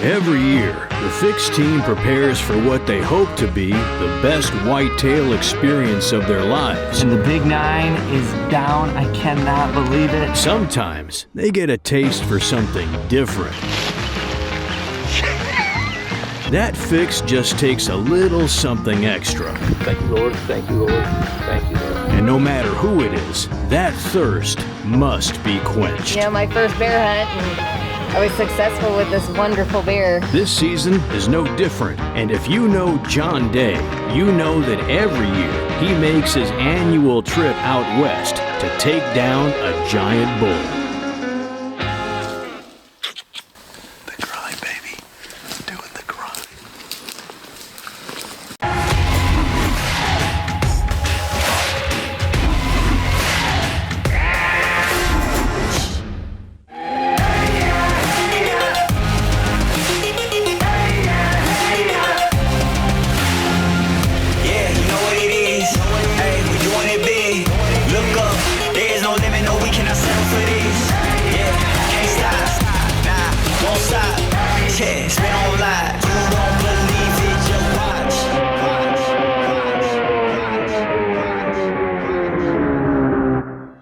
Every year, the Fix team prepares for what they hope to be the best whitetail experience of their lives. And the big 9 is down. I cannot believe it. Sometimes they get a taste for something different. That Fix just takes a little something extra. Thank you, Lord. Thank you, Lord. Thank you, Lord. And no matter who it is, that thirst must be quenched. You know, my first bear hunt, and I was successful with this wonderful bear. This season is no different, and if you know John Day, you know that every year he makes his annual trip out west to take down a giant bull. The grind, baby. Doing the grind.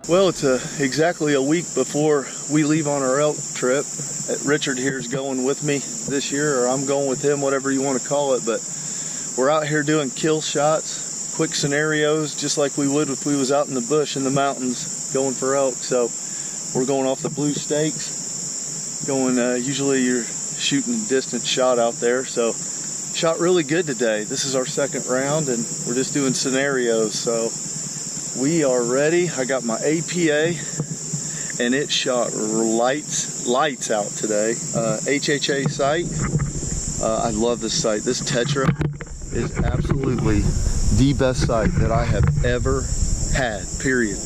Well, it's exactly a week before we leave on our elk trip. Richard here is going with me this year, or I'm going with him, whatever you want to call it. But we're out here doing kill shots, quick scenarios, just like we would if we was out in the bush in the mountains going for elk. So we're going off the blue stakes, going, usually you're shooting a distant shot out there. So shot really good today. This is our second round, and we're just doing scenarios. So we are ready. I got my APA, and it shot lights out today. HHA sight. I love this sight. This Tetra is absolutely the best sight that I have ever had, period.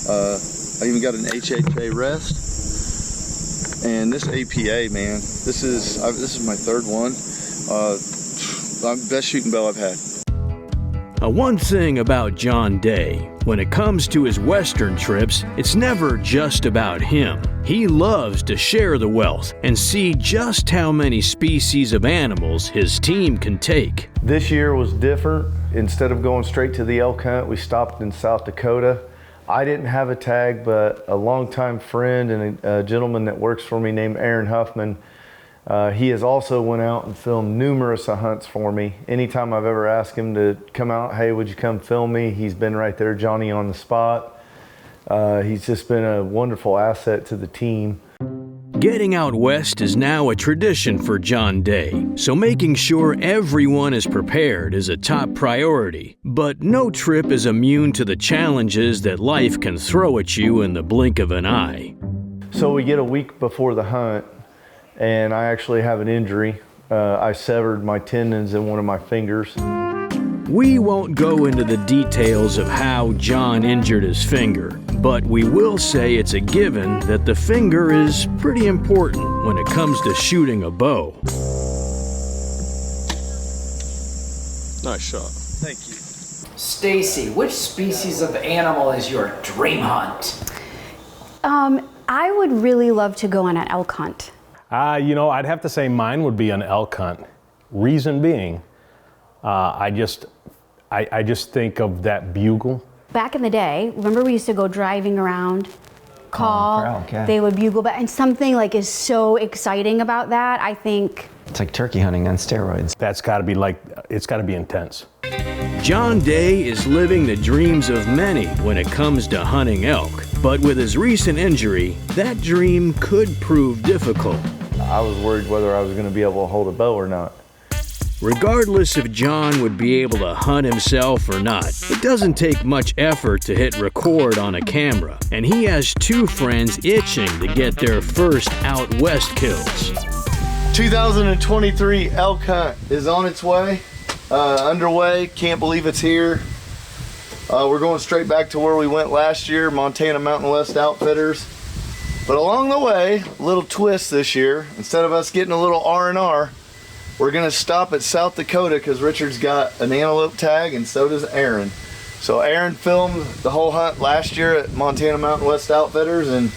I even got an HHA rest, and this APA, man, this is my third one. Best shooting bow I've had. One thing about John Day, when it comes to his western trips, it's never just about him. He loves to share the wealth and see just how many species of animals his team can take. This year was different. Instead of going straight to the elk hunt, we stopped in South Dakota. I didn't have a tag, but a longtime friend and a gentleman that works for me named Aaron Huffman, he has also went out and filmed numerous hunts for me. Anytime I've ever asked him to come out, hey, would you come film me? He's been right there, Johnny on the spot. He's just been a wonderful asset to the team. Getting out west is now a tradition for John Day, so making sure everyone is prepared is a top priority. But no trip is immune to the challenges that life can throw at you in the blink of an eye. So we get a week before the hunt, and I actually have an injury. I severed my tendons in one of my fingers. We won't go into the details of how John injured his finger, but we will say it's a given that the finger is pretty important when it comes to shooting a bow. Nice shot. Thank you. Stacy, which species of animal is your dream hunt? I would really love to go on an elk hunt. I'd have to say mine would be an elk hunt. Reason being, I just think of that bugle. Back in the day, remember we used to go driving around, call, they would bugle back, and something like is so exciting about that, I think. It's like turkey hunting on steroids. That's gotta be it's gotta be intense. John Day is living the dreams of many when it comes to hunting elk, but with his recent injury, that dream could prove difficult. I was worried whether I was gonna be able to hold a bow or not. Regardless if John would be able to hunt himself or not, it doesn't take much effort to hit record on a camera, and he has two friends itching to get their first out west kills. 2023 elk hunt is on its way, underway. Can't believe it's here. We're going straight back to where we went last year, Montana Mountain West Outfitters. But along the way, a little twist this year. Instead of us getting a little R&R, we're gonna stop at South Dakota because Richard's got an antelope tag and so does Aaron. So Aaron filmed the whole hunt last year at Montana Mountain West Outfitters, and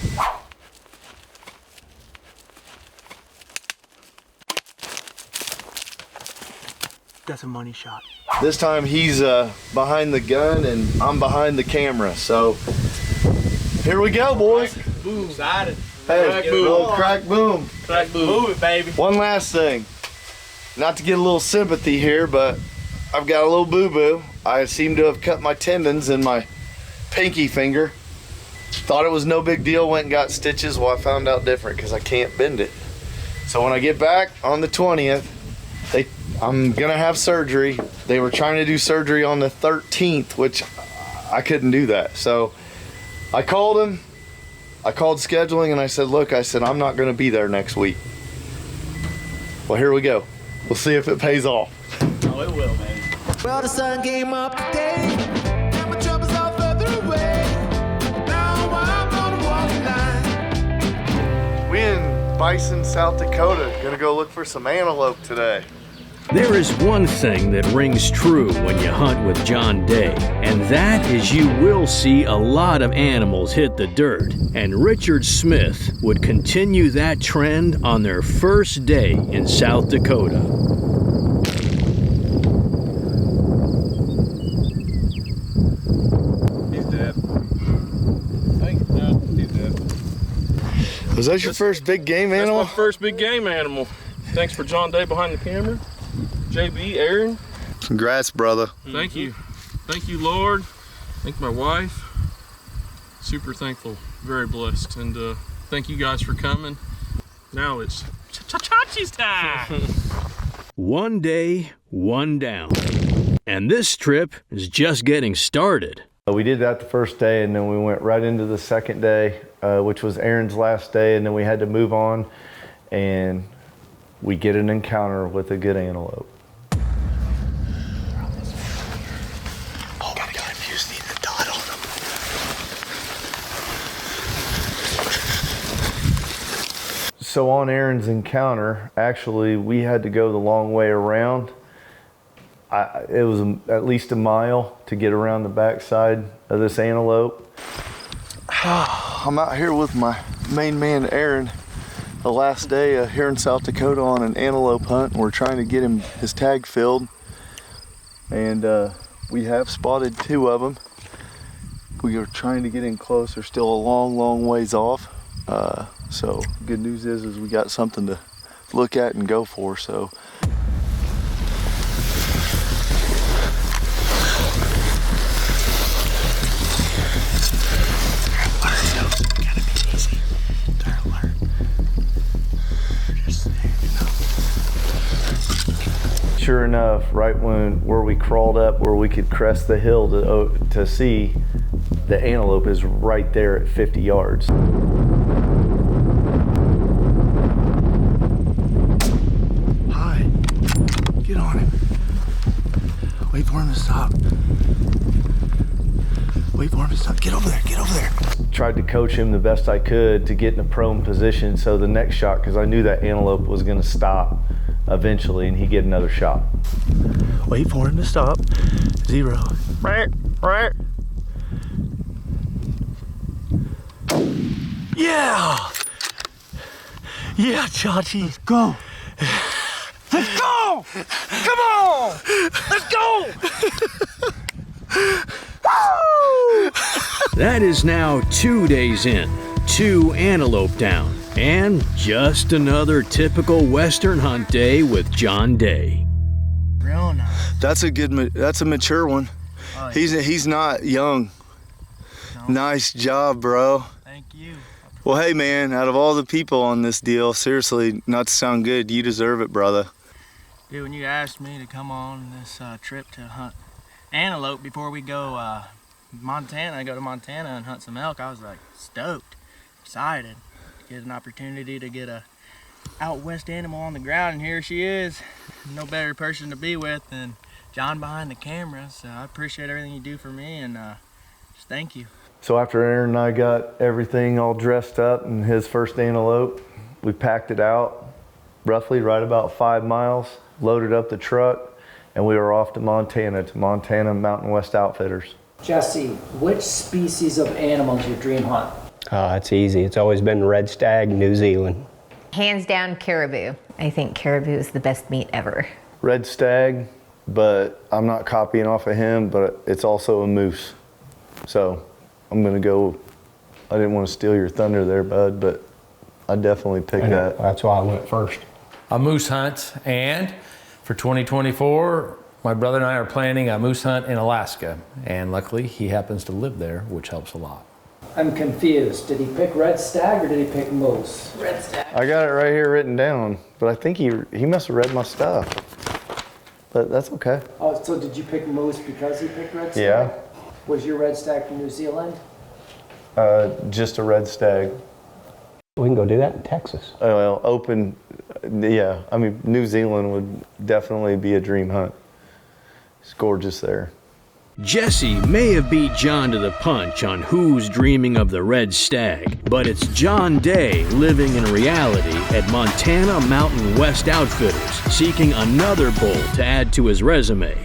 That's a money shot. This time he's behind the gun and I'm behind the camera. So here we go, boys. Boom. Excited. Hey, Crack boom. little crack boom. Crack boom. Move it, baby. One last thing. Not to get a little sympathy here, but I've got a little boo-boo. I seem to have cut my tendons in my pinky finger. Thought it was no big deal, went and got stitches. Well, I found out different because I can't bend it. So when I get back on the 20th, I'm gonna have surgery. They were trying to do surgery on the 13th, which I couldn't do that. So I called him. I called scheduling and I said, look, I'm not gonna be there next week. Well, here we go. We'll see if it pays off. Oh, it will, man. Well, the sun came up today, and my troubles all further away. Now I'm on the walking line. We in Bison, South Dakota, gonna go look for some antelope today. There is one thing that rings true when you hunt with John Day, and that is you will see a lot of animals hit the dirt. And Richard Smith would continue that trend on their first day in South Dakota. He's dead. Thank you, John. He's dead. Was that your first big game animal? That's my first big game animal. Thanks for John Day behind the camera. JB, Aaron. Congrats, brother. Thank you. Thank you, Lord. Thank my wife. Super thankful. Very blessed. And thank you guys for coming. Now it's Chachi's time. One day, one down. And this trip is just getting started. We did that the first day, and then we went right into the second day, which was Aaron's last day, and then we had to move on, and we get an encounter with a good antelope. Oh, gotta get him used to the dot on him. So on Aaron's encounter, actually, we had to go the long way around. It was at least a mile to get around the backside of this antelope. I'm out here with my main man, Aaron, the last day here in South Dakota on an antelope hunt. We're trying to get him his tag filled, and we have spotted 2 of them. We are trying to get in close. They're still a long ways off. So good news is we got something to look at and go for. So. Sure enough, right where we crawled up, where we could crest the hill to see, the antelope is right there at 50 yards. Hi. Get on him. Wait for him to stop. Wait for him to stop. Get over there. Get over there. Tried to coach him the best I could to get in a prone position, so the next shot, because I knew that antelope was going to stop eventually and he'd get another shot. Wait for him to stop. 0. Yeah! Yeah, Chachi. Let's go. Let's go! Come on! Let's go! Woo! That is now 2 days in, 2 antelope down, and just another typical Western hunt day with John Day. Real nice. That's a mature one. Oh, yeah. He's not young. No. Nice job, bro. Thank you. Well, hey man, out of all the people on this deal, seriously, not to sound good, you deserve it, brother. Dude, when you asked me to come on this trip to hunt antelope before we go go to Montana and hunt some elk, I was like stoked, excited to get an opportunity to get a out west animal on the ground, and here she is. No better person to be with than John behind the camera, so I appreciate everything you do for me, and just thank you. So after Aaron and I got everything all dressed up and his first antelope, we packed it out roughly right about 5 miles, loaded up the truck, and we were off to Montana Mountain West Outfitters. Jesse, which species of animal is your dream hunt? It's easy. It's always been red stag, New Zealand. Hands down, caribou. I think caribou is the best meat ever. Red stag, but I'm not copying off of him, but it's also a moose. So I'm gonna go, I didn't want to steal your thunder there, bud, but I definitely picked that. That's why I went first. A moose hunt, and for 2024, my brother and I are planning a moose hunt in Alaska, and luckily he happens to live there, which helps a lot. I'm confused. Did he pick red stag or did he pick moose? Red stag. I got it right here written down, but I think he must have read my stuff. But that's okay. Oh, so did you pick moose because he picked red stag? Yeah. Was your red stag from New Zealand? Just a red stag. We can go do that in Texas. Oh, well, open, yeah. I mean, New Zealand would definitely be a dream hunt. It's gorgeous there. Jesse may have beat John to the punch on who's dreaming of the red stag, but it's John Day living in reality at Montana Mountain West Outfitters, seeking another bull to add to his resume.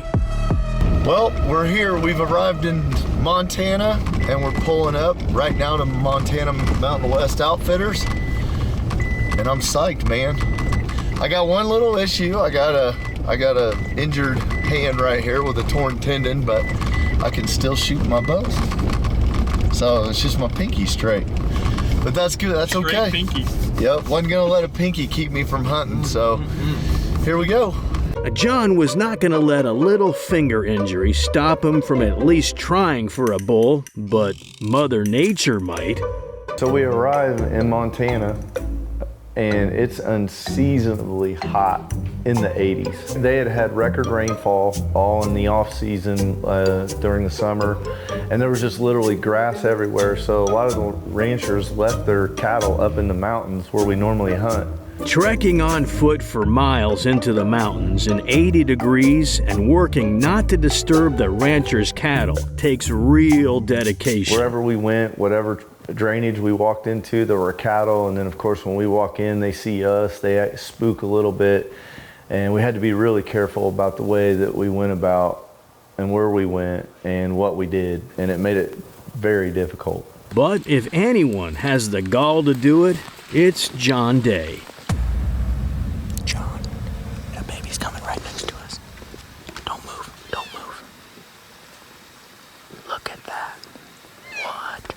Well, we're here. We've arrived in Montana and we're pulling up right now to Montana Mountain West Outfitters. And I'm psyched, man. I got one little issue. I got a injured hand right here with a torn tendon, but I can still shoot my bow. So it's just my pinky straight. But that's good, that's straight okay. Pinky. Yep, wasn't gonna let a pinky keep me from hunting, so here we go. John was not going to let a little finger injury stop him from at least trying for a bull, but Mother Nature might. So we arrive in Montana and it's unseasonably hot in the 80s. They had record rainfall all in the off season during the summer, and there was just literally grass everywhere. So a lot of the ranchers left their cattle up in the mountains where we normally hunt. Trekking on foot for miles into the mountains in 80 degrees and working not to disturb the rancher's cattle takes real dedication. Wherever we went, whatever drainage we walked into, there were cattle, and then of course when we walk in, they see us, they spook a little bit, and we had to be really careful about the way that we went about and where we went and what we did, and it made it very difficult. But if anyone has the gall to do it, it's John Day. John, that baby's coming right next to us. Don't move, don't move. Look at that. What?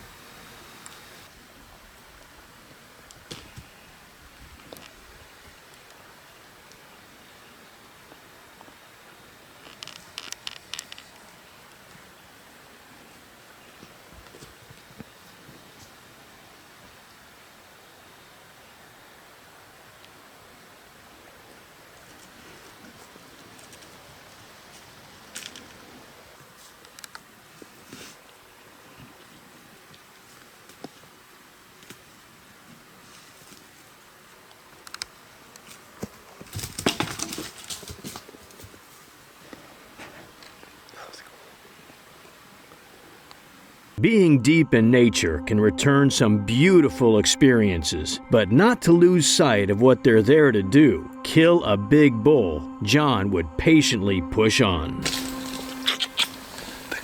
Being deep in nature can return some beautiful experiences, but not to lose sight of what they're there to do, kill a big bull, John would patiently push on. The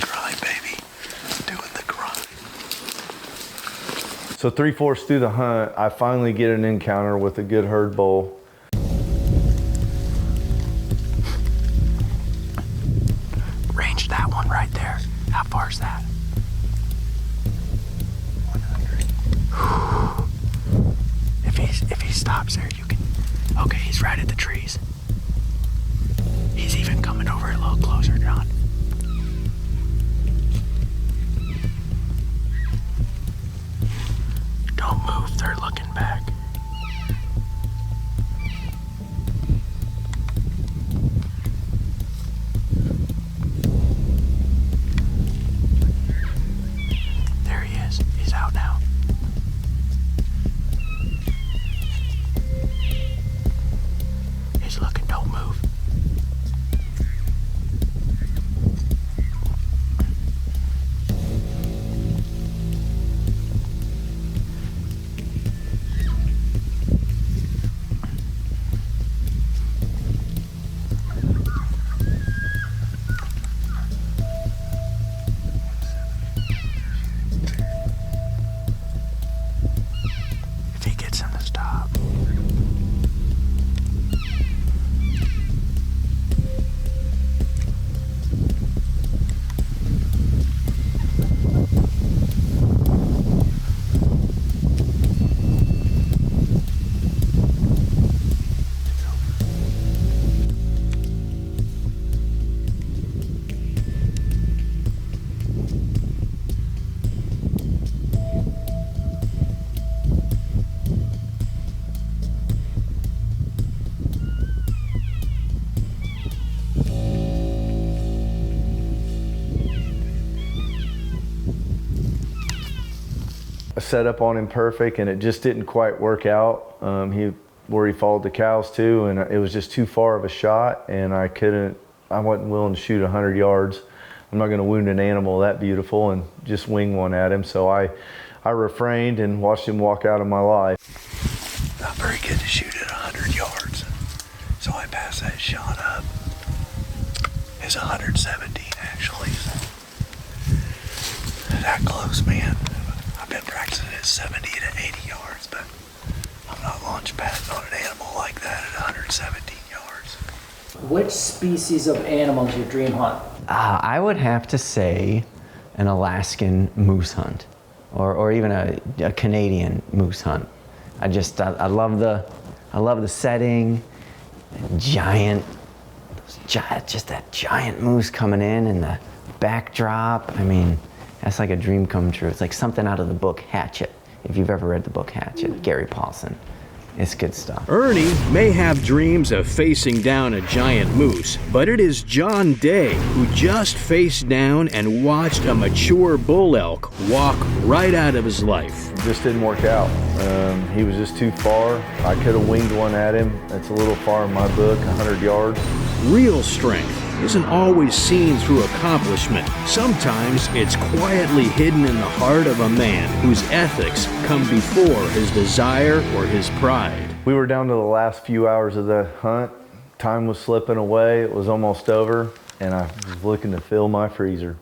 grind, baby. Doing the grind. So 3/4 through the hunt, I finally get an encounter with a good herd bull. Range that one right there. How far is that? 100. If he stops there, you can. Okay, he's right at the trees. He's even coming over a little closer, John. Don't move, they're looking back. set up on him perfect, and it just didn't quite work out. Where he followed the cows to, and it was just too far of a shot, and I wasn't willing to shoot 100 yards. I'm not going to wound an animal that beautiful and just wing one at him. So I refrained and watched him walk out of my life. Not very good to shoot at 100 yards, so I passed that shot up. It's 117 actually. That close, man. I've been practicing at 70 to 80 yards, but I'm not launch padding on an animal like that at 117 yards. Which species of animal is your dream hunt? I would have to say an Alaskan moose hunt, or even a Canadian moose hunt. I love the setting, just that giant moose coming in and the backdrop. I mean, that's like a dream come true. It's like something out of the book Hatchet. If you've ever read the book Hatchet, Gary Paulson. It's good stuff. Ernie may have dreams of facing down a giant moose, but it is John Day who just faced down and watched a mature bull elk walk right out of his life. It just didn't work out. He was just too far. I could have winged one at him. That's a little far in my book, 100 yards. Real strength isn't always seen through accomplishment. Sometimes it's quietly hidden in the heart of a man whose ethics come before his desire or his pride. We were down to the last few hours of the hunt. Time was slipping away. It was almost over, and I was looking to fill my freezer.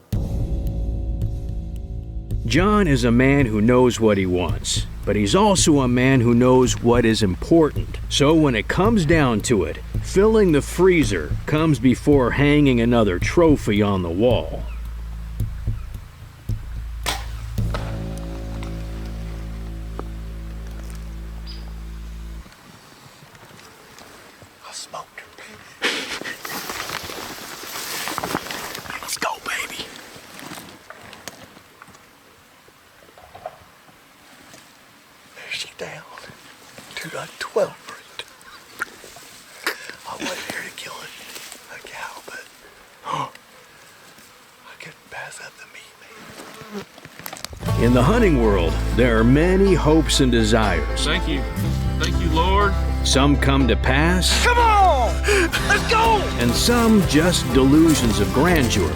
John is a man who knows what he wants, but he's also a man who knows what is important. So when it comes down to it, filling the freezer comes before hanging another trophy on the wall. I smoked her, baby. Let's go, baby. There she down. To a 12 fruit. I wasn't here to kill a cow, but I couldn't pass up the meat, man. In the hunting world, there are many hopes and desires. Thank you. Thank you, Lord. Some come to pass. Come on! Let's go! And some just delusions of grandeur.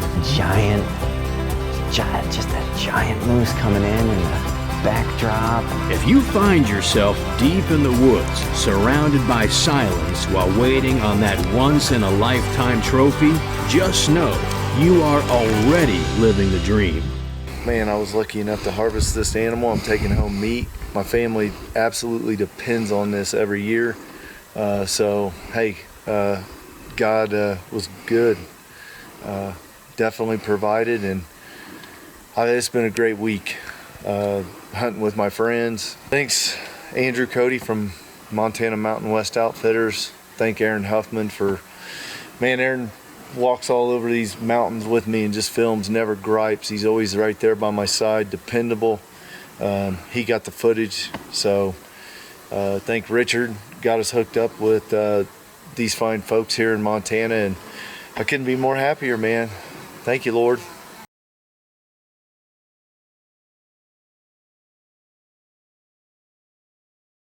Just that giant moose coming in and the backdrop. If you find yourself deep in the woods, surrounded by silence while waiting on that once-in-a-lifetime trophy, just know you are already living the dream. Man, I was lucky enough to harvest this animal. I'm taking home meat. My family absolutely depends on this every year. So, hey, God was good. Definitely provided, and it's been a great week. Hunting with my friends. Thanks, Andrew Cody from Montana Mountain West Outfitters. Thank Aaron Huffman for, man, Aaron walks all over these mountains with me and just films, never gripes. He's always right there by my side, dependable. He got the footage, so thank Richard, got us hooked up with these fine folks here in Montana, and I couldn't be more happier, man. Thank you, Lord.